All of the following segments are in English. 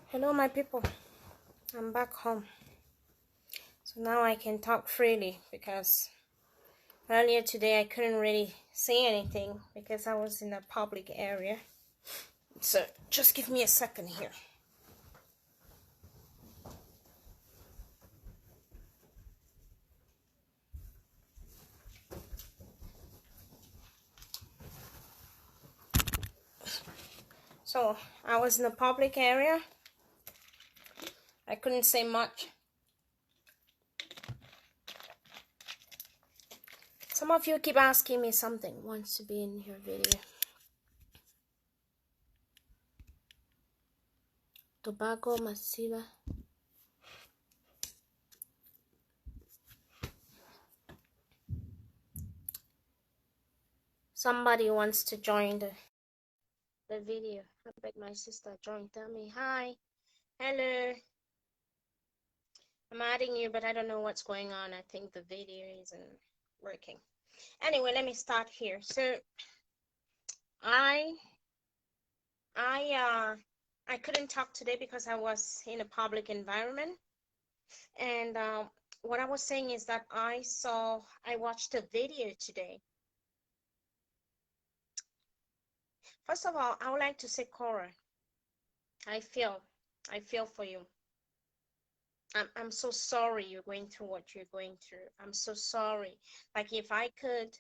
Hello, my people. I'm back home. So now I can talk freely because earlier today I couldn't really say anything because I was in a public area. So just give me a second here. So I was in a public area. I couldn't say much. Some of you keep asking me something wants to be in your video. Tobacco, Masila. Somebody wants to join the video. I bet my sister joined. Tell me hi. Hello. I'm adding you, but I don't know what's going on. I think the video isn't working. Anyway, let me start here. So I couldn't talk today because I was in a public environment. And what I was saying is that I watched a video today. First of all, I would like to say, Korra, I feel for you. I'm so sorry you're going through what you're going through. I'm so sorry. Like, if I could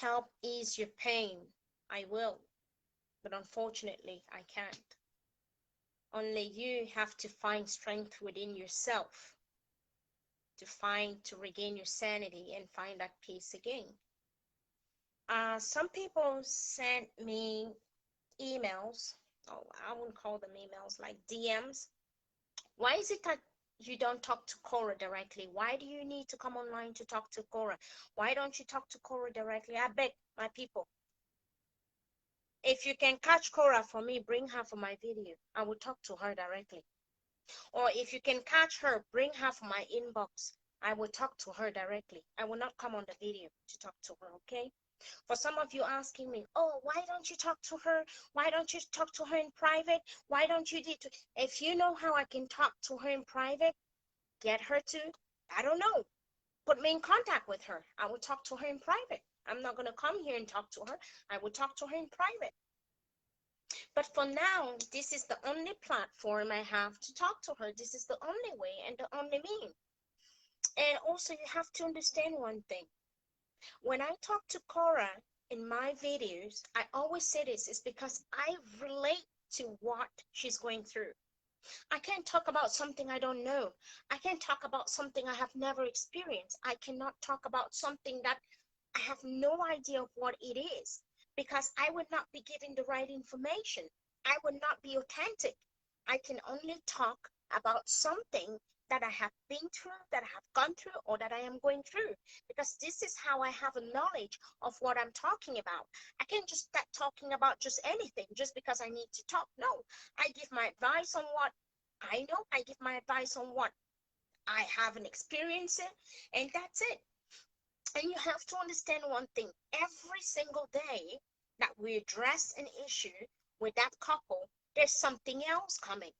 help ease your pain, I will. But unfortunately, I can't. Only you have to find strength within yourself to regain your sanity and find that peace again. Some people sent me emails. Oh, I wouldn't call them emails, like DMs. Why is it that you don't talk to Korra directly? Why do you need to come online to talk to Korra? Why don't you talk to Korra directly? I beg my people. If you can catch Korra for me, bring her for my video. I will talk to her directly. Or if you can catch her, bring her for my inbox. I will talk to her directly. I will not come on the video to talk to her, okay? For some of you asking me, oh, why don't you talk to her? Why don't you talk to her in private? Why don't you do it? If you know how I can talk to her in private, get her to, I don't know, put me in contact with her. I will talk to her in private. I'm not going to come here and talk to her. I will talk to her in private. But for now, this is the only platform I have to talk to her. This is the only way and the only mean. And also, you have to understand one thing. When I talk to Korra in my videos, I always say this is because I relate to what she's going through. I can't talk about something I don't know. I can't talk about something I have never experienced. I cannot talk about something that I have no idea of what it is, because I would not be giving the right information. I would not be authentic. I can only talk about something that I have been through, that I have gone through, or that I am going through, because this is how I have a knowledge of what I'm talking about. I can't just start talking about just anything just because I need to talk. No, I give my advice on what I know. I give my advice on what I haven't experienced it, and that's it. And you have to understand one thing. Every single day that we address an issue with that couple, there's something else coming.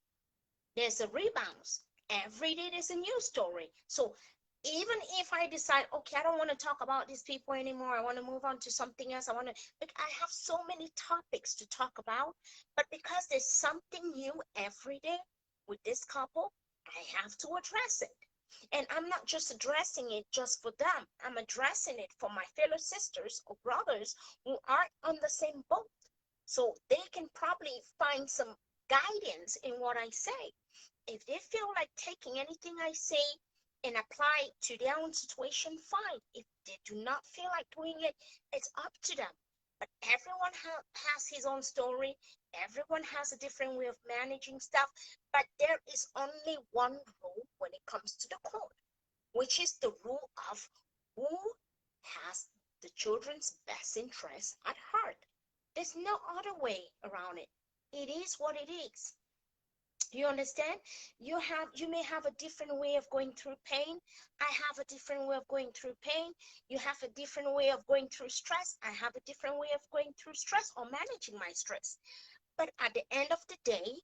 There's a rebound. Every day there's a new story. So even if I decide, okay, I don't want to talk about these people anymore, I want to move on to something else, I have so many topics to talk about, but because there's something new every day with this couple, I have to address it. And I'm not just addressing it just for them. I'm addressing it for my fellow sisters or brothers who aren't on the same boat. So they can probably find some guidance in what I say. If they feel like taking anything I say and apply it to their own situation, fine. If they do not feel like doing it, it's up to them. But everyone has his own story. Everyone has a different way of managing stuff. But there is only one rule when it comes to the court, which is the rule of who has the children's best interest at heart. There's no other way around it. It is what it is. You understand? You may have a different way of going through pain. I have a different way of going through pain. You have a different way of going through stress. I have a different way of going through stress or managing my stress. But at the end of the day,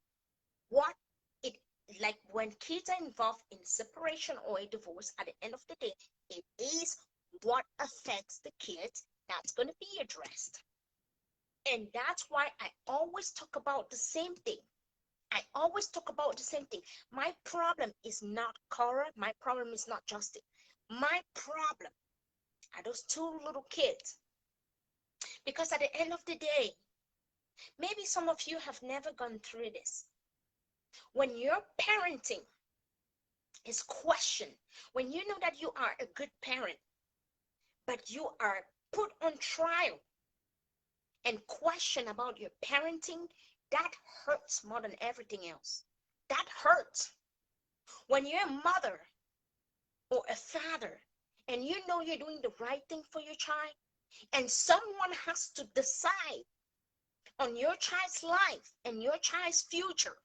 what it like when kids are involved in separation or a divorce, at the end of the day, it is what affects the kids that's going to be addressed. And that's why I always talk about the same thing. I always talk about the same thing. My problem is not Cora. My problem is not Justin. My problem are those two little kids. Because at the end of the day, maybe some of you have never gone through this. When your parenting is questioned, when you know that you are a good parent, but you are put on trial and questioned about your parenting, that hurts more than everything else. That hurts. When you're a mother or a father and you know you're doing the right thing for your child, and someone has to decide on your child's life and your child's future,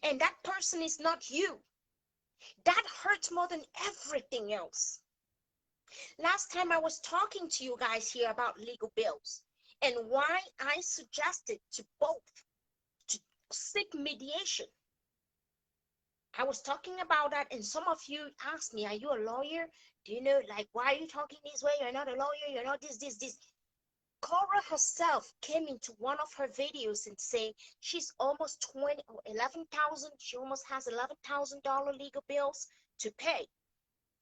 and that person is not you, that hurts more than everything else. Last time I was talking to you guys here about legal bills and why I suggested to both to seek mediation. I was talking about that, and some of you asked me, are you a lawyer? Do you know, like, why are you talking this way? You're not a lawyer, you're not this. Korra herself came into one of her videos and say she's almost 20 or 11,000. She almost has $11,000 legal bills to pay.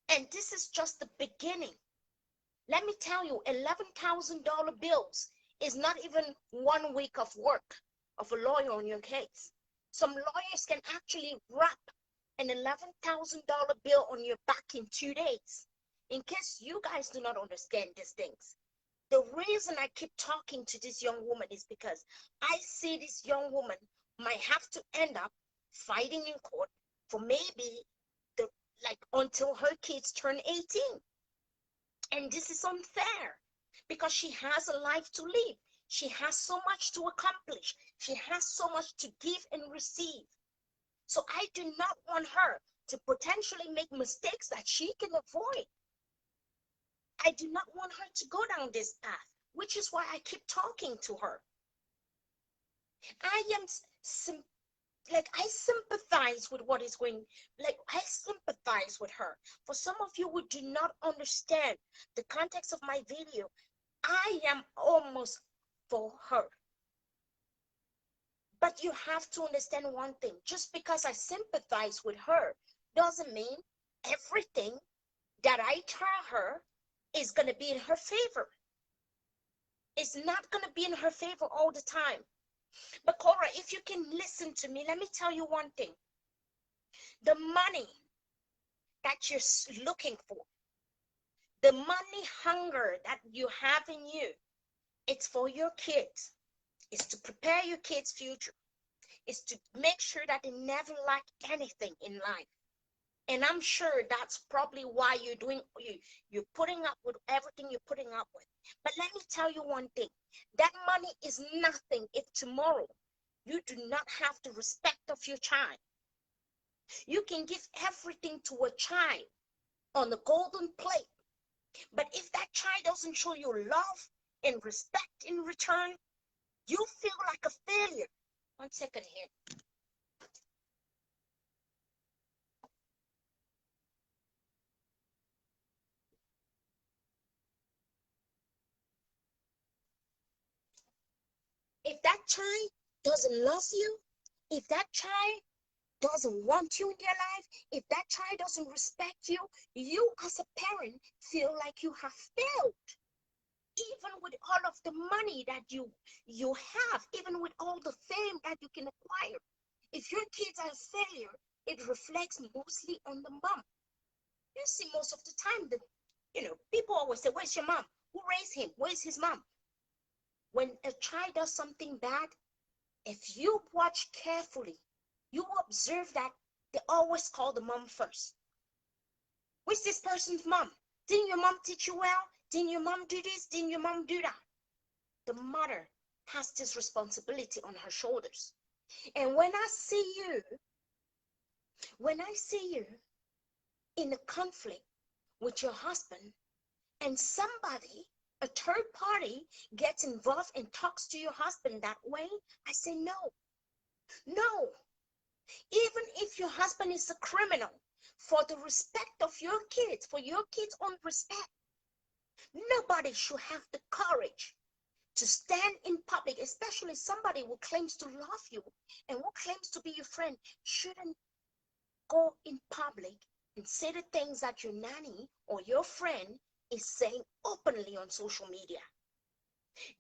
And this is just the beginning. Let me tell you, $11,000 bills is not even 1 week of work of a lawyer on your case. Some lawyers can actually wrap an $11,000 bill on your back in 2 days. In case you guys do not understand these things, the reason I keep talking to this young woman is because I see this young woman might have to end up fighting in court for maybe the until her kids turn 18. And this is unfair because she has a life to live. She has so much to accomplish. She has so much to give and receive. So I do not want her to potentially make mistakes that she can avoid. I do not want her to go down this path, which is why I keep talking to her. I am I sympathize with what is going, I sympathize with her. For some of you who do not understand the context of my video, I am almost for her. But you have to understand one thing. Just because I sympathize with her doesn't mean everything that I tell her is going to be in her favor. It's not going to be in her favor all the time. But Korra, if you can listen to me, let me tell you one thing. The money that you're looking for, the money hunger that you have in you, it's for your kids. It's to prepare your kids' future. It's to make sure that they never lack anything in life. And I'm sure that's probably why you're putting up with everything you're putting up with. But let me tell you one thing. That money is nothing if tomorrow you do not have the respect of your child. You can give everything to a child on the golden plate. But if that child doesn't show you love and respect in return, you feel like a failure. 1 second here. If that child doesn't love you, if that child doesn't want you in their life, if that child doesn't respect you, you as a parent feel like you have failed. Even with all of the money that you have, even with all the fame that you can acquire, if your kids are a failure, it reflects mostly on the mom. You see, most of the time, people always say, "Where's your mom? Who raised him? Where's his mom?" When a child does something bad, if you watch carefully, you will observe that they always call the mom first. Where's this person's mom? Didn't your mom teach you well? Didn't your mom do this? Didn't your mom do that? The mother has this responsibility on her shoulders. And when I see you in a conflict with your husband, and somebody, a third party, gets involved and talks to your husband that way, I say no. No. Even if your husband is a criminal, for the respect of your kids, for your kids' own respect, nobody should have the courage to stand in public, especially somebody who claims to love you and who claims to be your friend, shouldn't go in public and say the things that your nanny or your friend is saying openly on social media.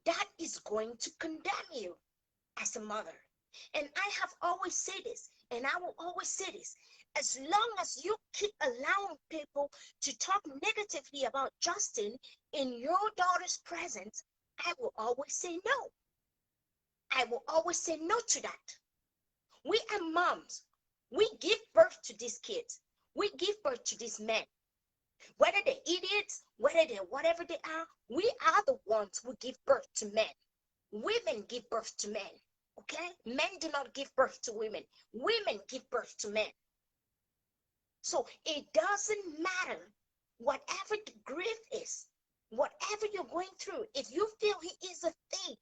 That is going to condemn you as a mother. And I have always said this, and I will always say this. As long as you keep allowing people to talk negatively about Justin in your daughter's presence, I will always say no. I will always say no to that. We are moms. We give birth to these kids. We give birth to these men. Whether they're idiots, whether they're whatever they are, we are the ones who give birth to men. Women give birth to men. Okay? Men do not give birth to women. Women give birth to men. So it doesn't matter whatever the grief is, whatever you're going through. If you feel he is a thief,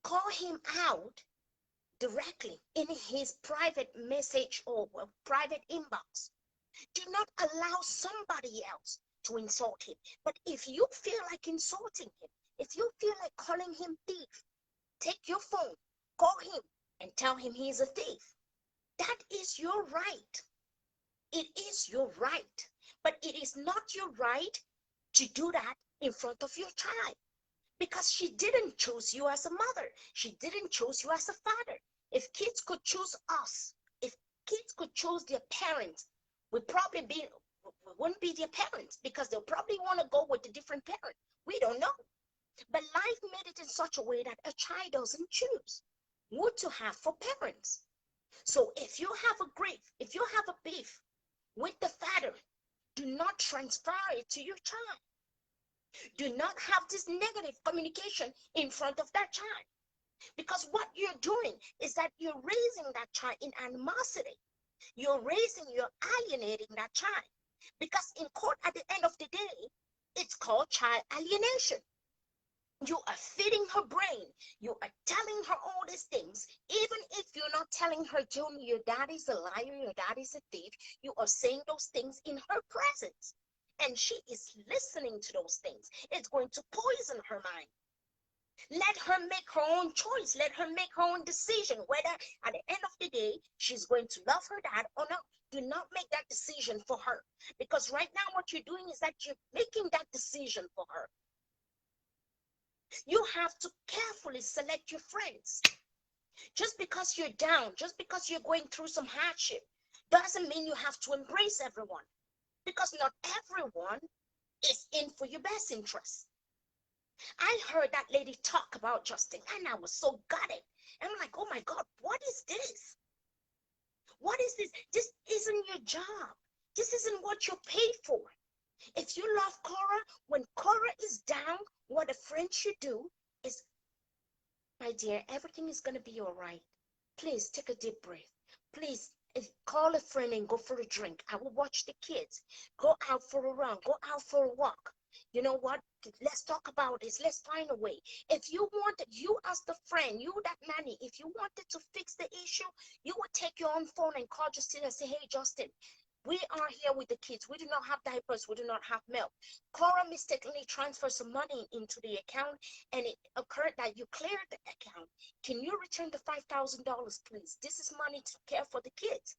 call him out directly in his private message or private inbox. Do not allow somebody else to insult him. But if you feel like insulting him, if you feel like calling him thief, take your phone, call him, and tell him he's a thief. That is your right. It is your right. But it is not your right to do that in front of your child, because she didn't choose you as a mother. She didn't choose you as a father. If kids could choose us, if kids could choose their parents, we wouldn't be their parents, because they'll probably want to go with a different parent. We don't know. But life made it in such a way that a child doesn't choose who to have for parents. So if you have a grief, if you have a beef with the father, do not transfer it to your child. Do not have this negative communication in front of that child. Because what you're doing is that you're raising that child in animosity. You're alienating that child. Because in court, at the end of the day, it's called child alienation. You are feeding her brain. You are telling her all these things. Even if you're not telling her, Junior, your dad is a liar, your dad is a thief, you are saying those things in her presence. And she is listening to those things. It's going to poison her mind. Let her make her own choice. Let her make her own decision, whether at the end of the day she's going to love her dad or not. Do not make that decision for her. Because right now what you're doing is that you're making that decision for her. You have to carefully select your friends. Just because you're down, just because you're going through some hardship, doesn't mean you have to embrace everyone. Because not everyone is in for your best interest. I heard that lady talk about Justin, and I was so gutted. And I'm like, oh my God, what is this? What is this? This isn't your job. This isn't what you're paid for. If you love Korra, when Korra is down, what a friend should do is, my dear, everything is going to be all right. Please take a deep breath. Please call a friend and go for a drink. I will watch the kids. Go out for a run. Go out for a walk. You know what? Let's talk about this. Let's find a way. If you wanted, you as the friend, you that nanny, if you wanted to fix the issue, you would take your own phone and call Justin and say, hey, Justin, we are here with the kids. We do not have diapers. We do not have milk. Korra mistakenly transferred some money into the account, and it occurred that you cleared the account. Can you return the $5,000, please? This is money to care for the kids.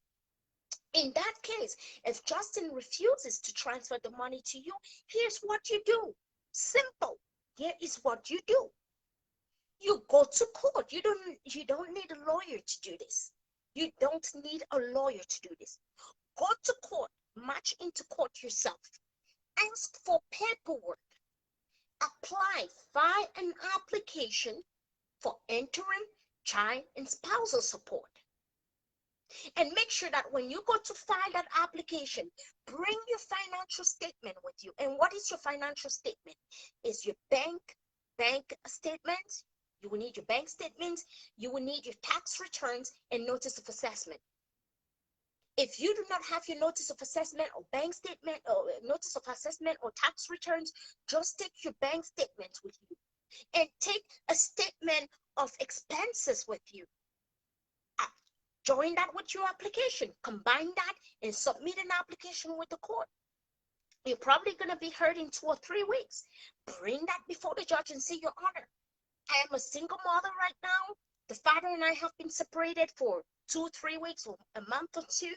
In that case, if Justin refuses to transfer the money to you, here's what you do. Simple. Here is what you do. You go to court. You don't need a lawyer to do this. You don't need a lawyer to do this. Go to court, march into court yourself. Ask for paperwork. Apply, file an application for interim child and spousal support. And make sure that when you go to file that application, bring your financial statement with you. And what is your financial statement? Is your bank statement, You will need your bank statements. You will need your tax returns and notice of assessment. If you do not have your notice of assessment or bank statement or notice of assessment or tax returns, just take your bank statements with you and take a statement of expenses with you. Join that with your application, combine that and submit an application with the court. You're probably going to be heard in 2 or 3 weeks. Bring that before the judge and say, Your Honor, I am a single mother right now. The father and I have been separated for 2 or 3 weeks or a month or two.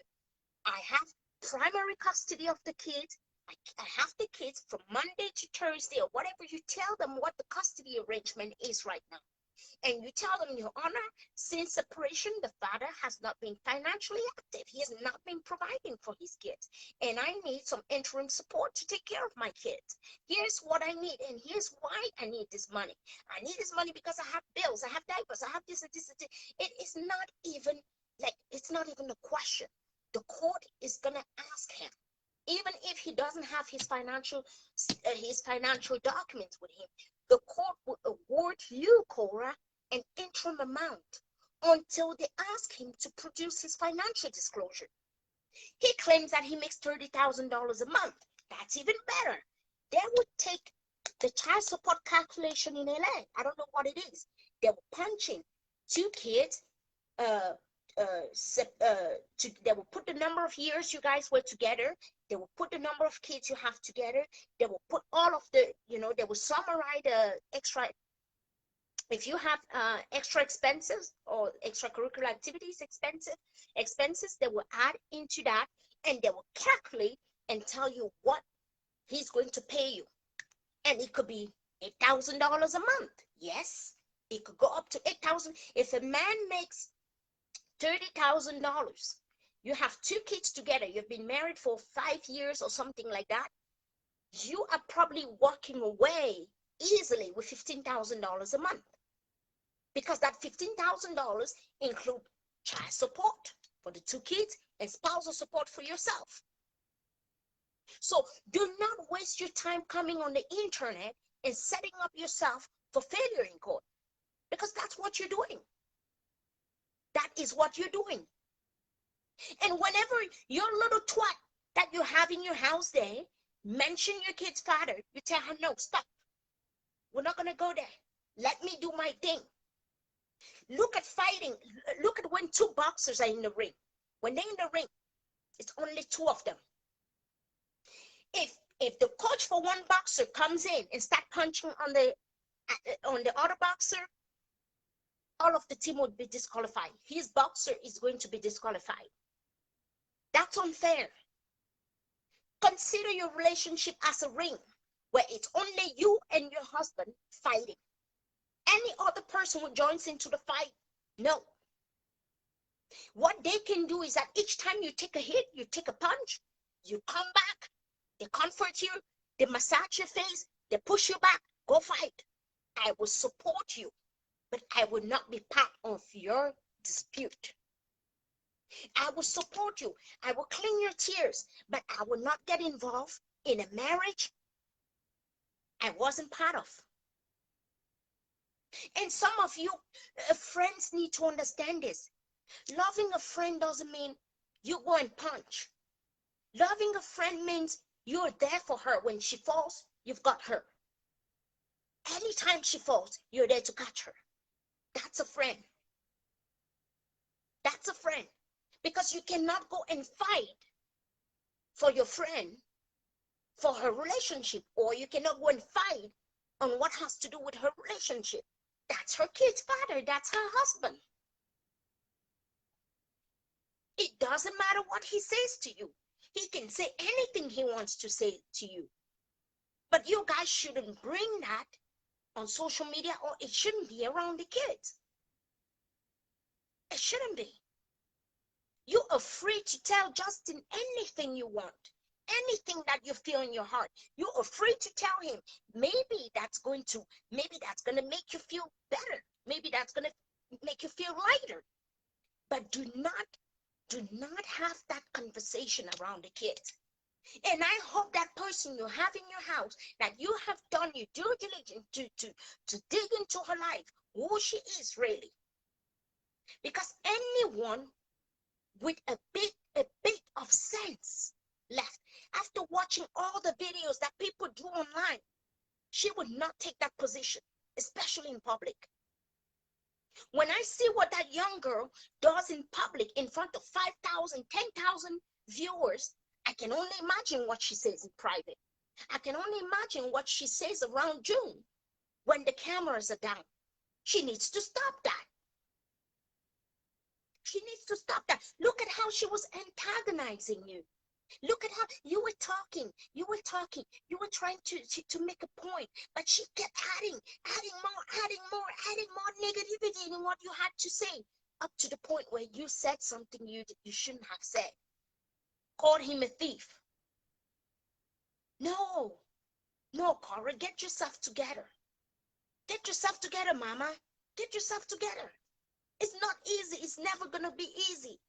I have primary custody of the kids. I have the kids from Monday to Thursday or whatever. You tell them what the custody arrangement is right now. And you tell them, Your Honor, since separation, the father has not been financially active. He has not been providing for his kids. And I need some interim support to take care of my kids. Here's what I need, and here's why I need this money. I need this money because I have bills, I have diapers, I have this and this and this. It is not even it's not even a question. The court is going to ask him, even if he doesn't have his financial documents with him. The court will award you, Korra, an interim amount until they ask him to produce his financial disclosure. He claims that he makes $30,000 a month. That's even better. They would take the child support calculation in LA. I don't know what it is. They will punch in 2 kids. They will put the number of years you guys were together. They will put the number of kids you have together. They will put all of the, they will summarize the extra. If you have extra expenses or extracurricular activities expenses, they will add into that, and they will calculate and tell you what he's going to pay you. And it could be $8,000 a month. Yes, it could go up to $8,000. If a man makes $30,000, you have 2 kids together, you've been married for 5 years or something like that, you are probably walking away easily with $15,000 a month, because that $15,000 include child support for the 2 kids and spousal support for yourself. So do not waste your time coming on the internet and setting up yourself for failure in court, because that's what you're doing. That is what you're doing. And whenever your little twat that you have in your house there mention your kid's father, you tell her, no, stop. We're not going to go there. Let me do my thing. Look at fighting. Look at when 2 boxers are in the ring. When they're in the ring, it's only 2 of them. If the coach for one boxer comes in and start punching on the other boxer, all of the team would be disqualified. His boxer is going to be disqualified. That's unfair. Consider your relationship as a ring where it's only you and your husband fighting. Any other person who joins into the fight, no. What they can do is that each time you take a hit, you take a punch, you come back, they comfort you, they massage your face, they push you back, go fight. I will support you, but I will not be part of your dispute. I will support you. I will clean your tears, but I will not get involved in a marriage I wasn't part of. And some of you friends need to understand this. Loving a friend doesn't mean you go and punch. Loving a friend means you're there for her. When she falls, you've got her. Anytime she falls, you're there to catch her. That's a friend. That's a friend. Because you cannot go and fight for your friend, for her relationship, or you cannot go and fight on what has to do with her relationship. That's her kid's father. That's her husband. It doesn't matter what he says to you. He can say anything he wants to say to you. But you guys shouldn't bring that on social media, or it shouldn't be around the kids. It shouldn't be. You are free to tell Justin anything you want, anything that you feel in your heart. You are free to tell him. Maybe that's going to make you feel better. Maybe that's going to make you feel lighter. But do not have that conversation around the kids. And I hope that person you have in your house, that you have done your due diligence to dig into her life, who she is really. Because anyone with a bit of sense left, after watching all the videos that people do online, she would not take that position, especially in public. When I see what that young girl does in public in front of 5,000, 10,000 viewers, I can only imagine what she says in private. I can only imagine what she says around June when the cameras are down. She needs to stop that. She needs to stop that. Look at how she was antagonizing you. Look at how you were talking. You were trying to make a point, but she kept adding more negativity in what you had to say, up to the point where you said something you shouldn't have said. Called him a thief. No, no, Korra, get yourself together. Get yourself together, mama. Get yourself together. It's not easy. It's never gonna be easy.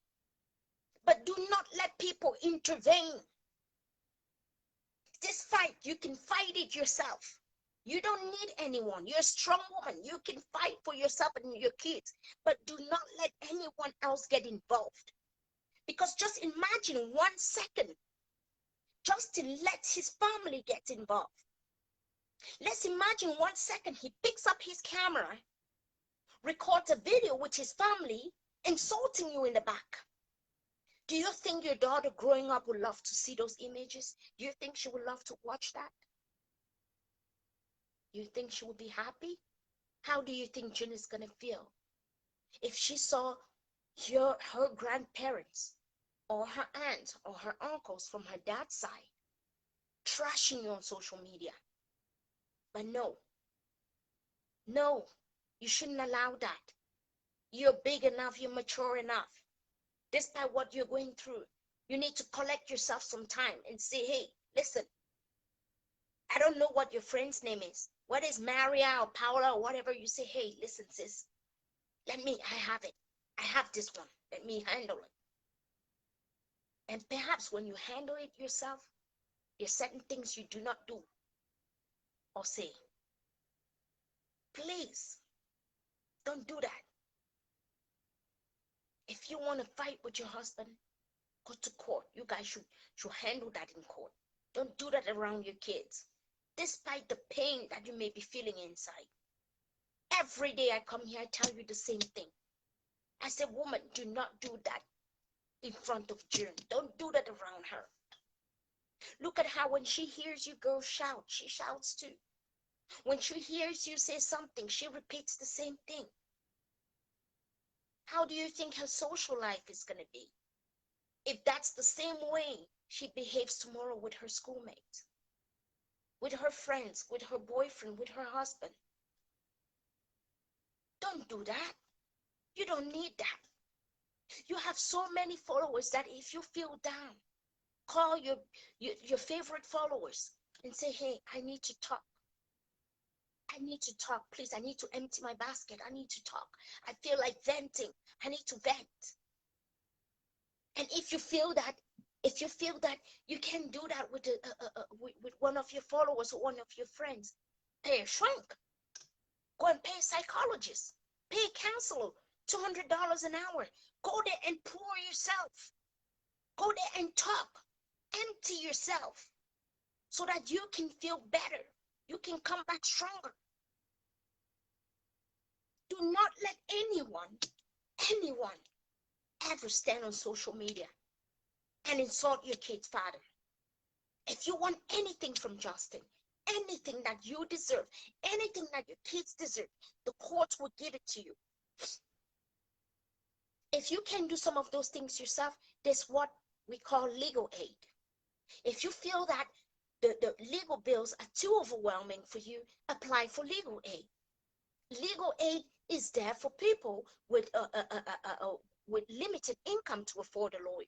But do not let people intervene. This fight, you can fight it yourself. You don't need anyone. You're a strong woman. You can fight for yourself and your kids. But do not let anyone else get involved. Because just imagine 1 second just to let his family get involved. Let's imagine 1 second he picks up his camera, records a video with his family, insulting you in the back. Do you think your daughter growing up would love to see those images? Do you think she would love to watch that? You think she would be happy? How do you think June is going to feel if she saw her grandparents or her aunts or her uncles from her dad's side trashing you on social media? But no, no, you shouldn't allow that. You're big enough, you're mature enough. Despite what you're going through, you need to collect yourself some time and say, hey, listen, I don't know what your friend's name is. What is Maria or Paula or whatever? You say, hey, listen, sis, I have it. I have this one. Let me handle it. And perhaps when you handle it yourself, there's certain things you do not do or say. Please, don't do that. If you want to fight with your husband, go to court. You guys should handle that in court. Don't do that around your kids, despite the pain that you may be feeling inside. Every day I come here, I tell you the same thing. I say, woman, do not do that in front of June. Don't do that around her. Look at how when she hears you girls shout, she shouts too. When she hears you say something, she repeats the same thing. How do you think her social life is going to be if that's the same way she behaves tomorrow with her schoolmates, with her friends, with her boyfriend, with her husband? Don't do that. You don't need that. You have so many followers that if you feel down, call your favorite followers and say, hey, I need to talk. I need to talk, please. I need to empty my basket. I need to talk. I feel like venting. I need to vent. And if you feel that you can do that with one of your followers or one of your friends, pay a shrink. Go and pay a psychologist. Pay a counselor, $200 an hour. Go there and pour yourself. Go there and talk. Empty yourself so that you can feel better. You can come back stronger. Do not let anyone ever stand on social media and insult your kid's father. If you want anything from Justin, anything that you deserve, anything that your kids deserve, the courts will give it to you. If you can do some of those things yourself, there's what we call legal aid. If you feel that the legal bills are too overwhelming for you, apply for legal aid. Legal aid is there for people with limited income to afford a lawyer.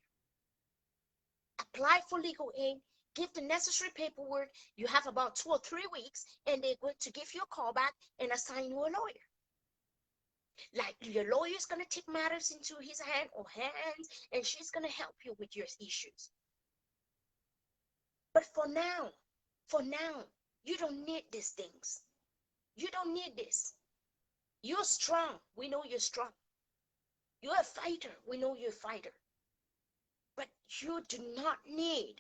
Apply for legal aid, give the necessary paperwork. You have about 2 or 3 weeks, and they're going to give you a call back and assign you a lawyer. Like your lawyer is going to take matters into his hand or her hands, and she's going to help you with your issues. But for now, you don't need these things. You don't need this. You're strong. We know you're strong. You're a fighter. We know you're a fighter. But you do not need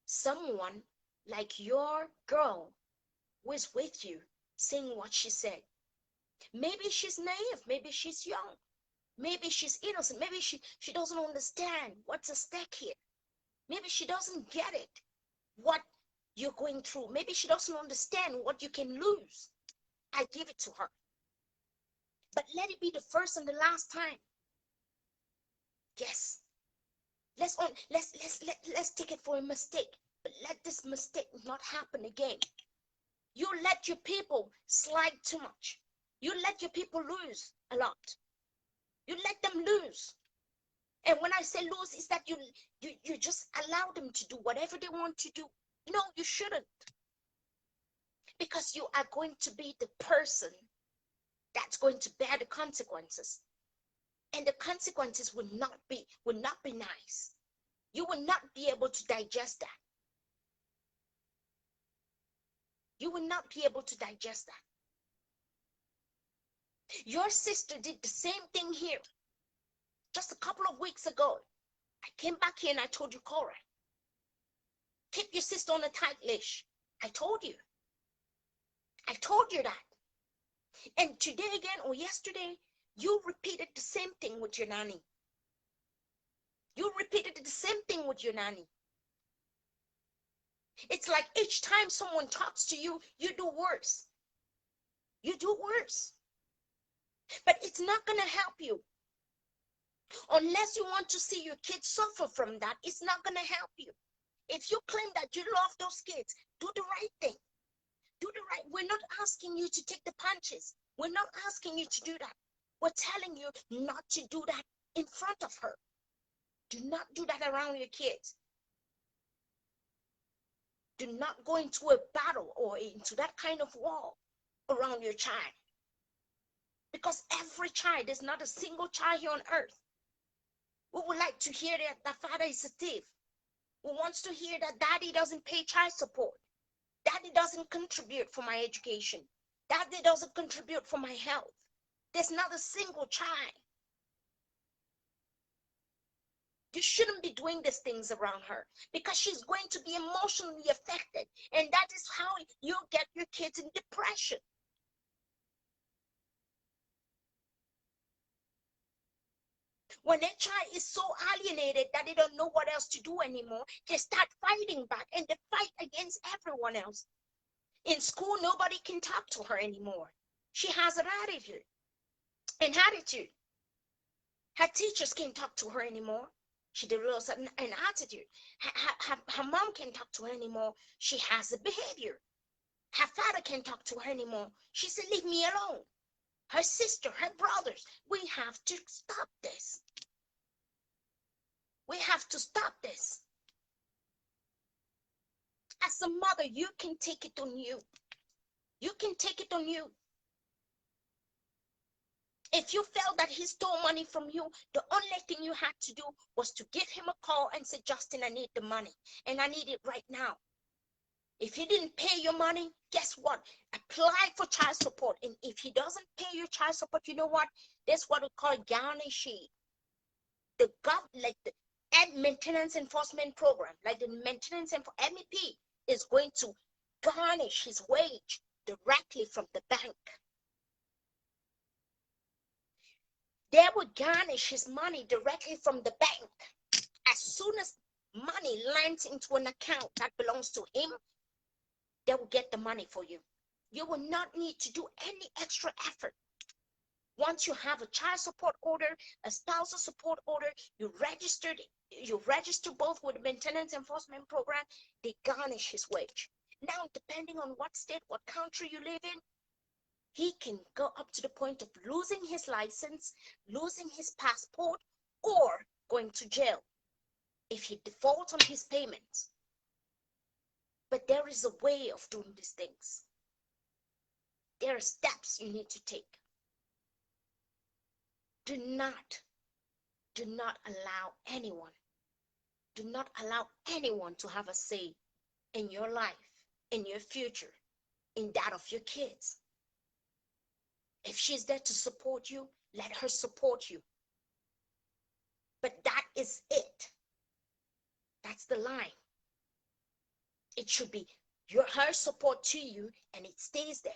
someone like your girl who is with you saying what she said. Maybe she's naive. Maybe she's young. Maybe she's innocent. Maybe she doesn't understand what's at stake here. Maybe she doesn't get it, what you're going through. Maybe she doesn't understand what you can lose. I give it to her. But let it be the first and the last time. Yes. Let's take it for a mistake. But let this mistake not happen again. You let your people slide too much. You let your people lose a lot. You let them lose. And when I say lose, is that you just allow them to do whatever they want to do. No, you shouldn't. Because you are going to be the person that's going to bear the consequences. And the consequences will not be nice. You will not be able to digest that. You will not be able to digest that. Your sister did the same thing here. Just a couple of weeks ago, I came back here and I told you, Korra, keep your sister on a tight leash. I told you. I told you that. And today again, or yesterday, you repeated the same thing with your nanny. You repeated the same thing with your nanny. It's like each time someone talks to you, you do worse. You do worse. But it's not going to help you. Unless you want to see your kids suffer from that, it's not going to help you. If you claim that you love those kids, do the right thing. Do the right. We're not asking you to take the punches. We're not asking you to do that. We're telling you not to do that in front of her. Do not do that around your kids. Do not go into a battle or into that kind of war around your child. Because every child, there's not a single child here on earth who would like to hear that father is a thief. Who wants to hear that daddy doesn't pay child support. Daddy doesn't contribute for my education. Daddy doesn't contribute for my health. There's not a single child. You shouldn't be doing these things around her because she's going to be emotionally affected. And that is how you get your kids in depression. When a child is so alienated that they don't know what else to do anymore, they start fighting back and they fight against everyone else. In school, nobody can talk to her anymore. She has an attitude. Her teachers can't talk to her anymore. She develops an attitude. Her mom can't talk to her anymore. She has a behavior. Her father can't talk to her anymore. She said, leave me alone. Her sister, her brothers, we have to stop this. We have to stop this. As a mother, you can take it on you. You can take it on you. If you felt that he stole money from you, the only thing you had to do was to give him a call and say, Justin, I need the money and I need it right now. If he didn't pay your money, guess what? Apply for child support. And if he doesn't pay your child support, you know what? That's what we call garnishing. The maintenance enforcement program, like the maintenance and MEP, is going to garnish his wage directly from the bank. They will garnish his money directly from the bank. As soon as money lands into an account that belongs to him, they will get the money for you. You will not need to do any extra effort. Once you have a child support order, a spousal support order, you register both with the maintenance enforcement program, they garnish his wage. Now, depending on what state, what country you live in, he can go up to the point of losing his license, losing his passport, or going to jail if he defaults on his payments. But there is a way of doing these things. There are steps you need to take. Do not allow anyone to have a say in your life, in your future, in that of your kids. If she's there to support you, let her support you. But that is it. That's the line. It should be her support to you, and it stays there.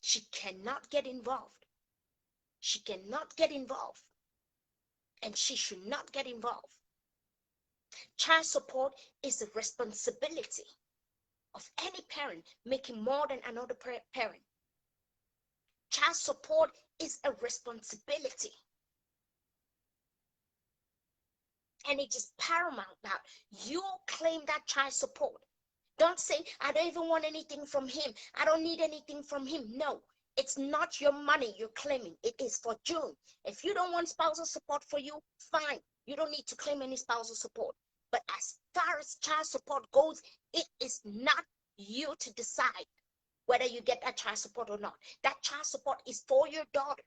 She cannot get involved. She cannot get involved. And she should not get involved. Child support is a responsibility of any parent making more than another parent. Child support is a responsibility. And it is paramount that you claim that child support. Don't say, I don't even want anything from him. I don't need anything from him. No, it's not your money you're claiming. It is for June. If you don't want spousal support for you, fine. You don't need to claim any spousal support. But as far as child support goes, it is not you to decide whether you get that child support or not. That child support is for your daughter.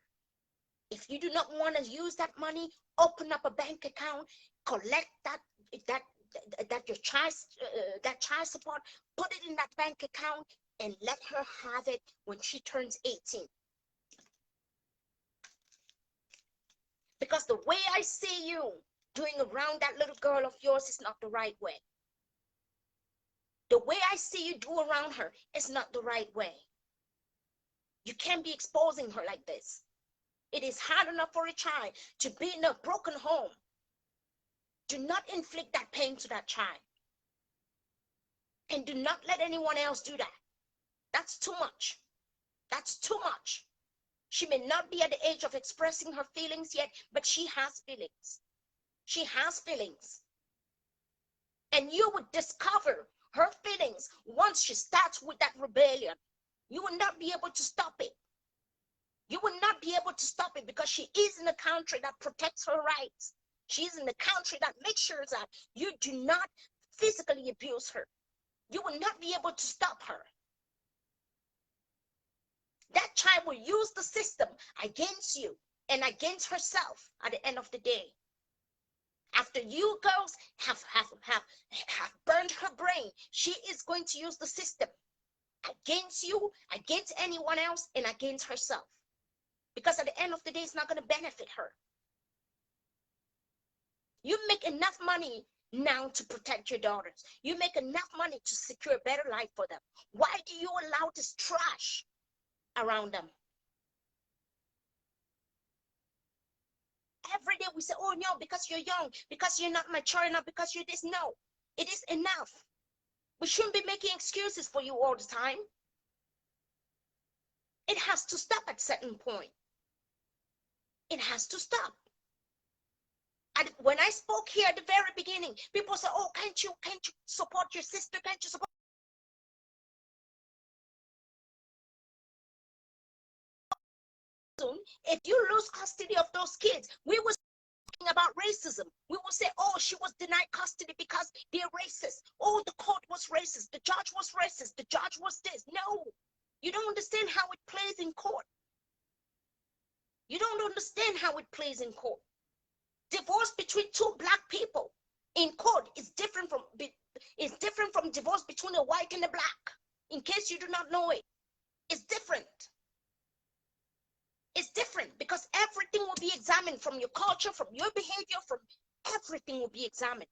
If you do not want to use that money, open up a bank account, collect your child support, put it in that bank account, and let her have it when she turns 18. Because the way I see you doing around that little girl of yours is not the right way. The way I see you do around her is not the right way. You can't be exposing her like this. It is hard enough for a child to be in a broken home. Do not inflict that pain to that child. And do not let anyone else do that. That's too much. That's too much. She may not be at the age of expressing her feelings yet, but she has feelings. She has feelings. And you would discover her feelings once she starts with that rebellion. You will not be able to stop it. You will not be able to stop it because she is in a country that protects her rights. She is in a country that makes sure that you do not physically abuse her. You will not be able to stop her. That child will use the system against you and against herself at the end of the day. After you girls have burned her brain, she is going to use the system against you, against anyone else, and against herself. Because at the end of the day, it's not going to benefit her. You make enough money now to protect your daughters. You make enough money to secure a better life for them. Why do you allow this trash around them? Every day we say, oh no, because you're young, because you're not mature enough, because you're this. No, it is enough. We shouldn't be making excuses for you all the time. It has to stop at a certain point. It has to stop. And when I spoke here at the very beginning, people said, oh, can't you support your sister? Can't you support? If you lose custody of those kids, we will talking about racism. We will say, oh, she was denied custody because they're racist. Oh, the court was racist. The judge was racist. The judge was this. No, you don't understand how it plays in court. You don't understand how it plays in court. Divorce between two black people in court is different from divorce between a white and a black. In case you do not know it, it's different. It's different because everything will be examined from your culture, from your behavior, from everything will be examined.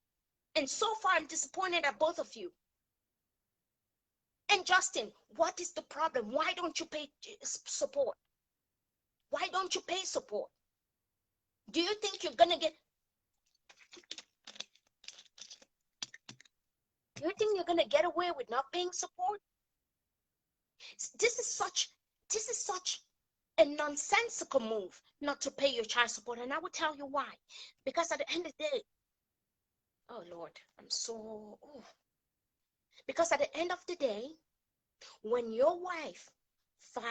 And so far, I'm disappointed at both of you. And Justin, what is the problem? Why don't you pay support? Why don't you pay support? Do you think you're gonna get? Do you think you're gonna get away with not paying support? This is such a nonsensical move not to pay your child support, and I will tell you why. Because at the end of the day, oh Lord, because at the end of the day, when your wife finds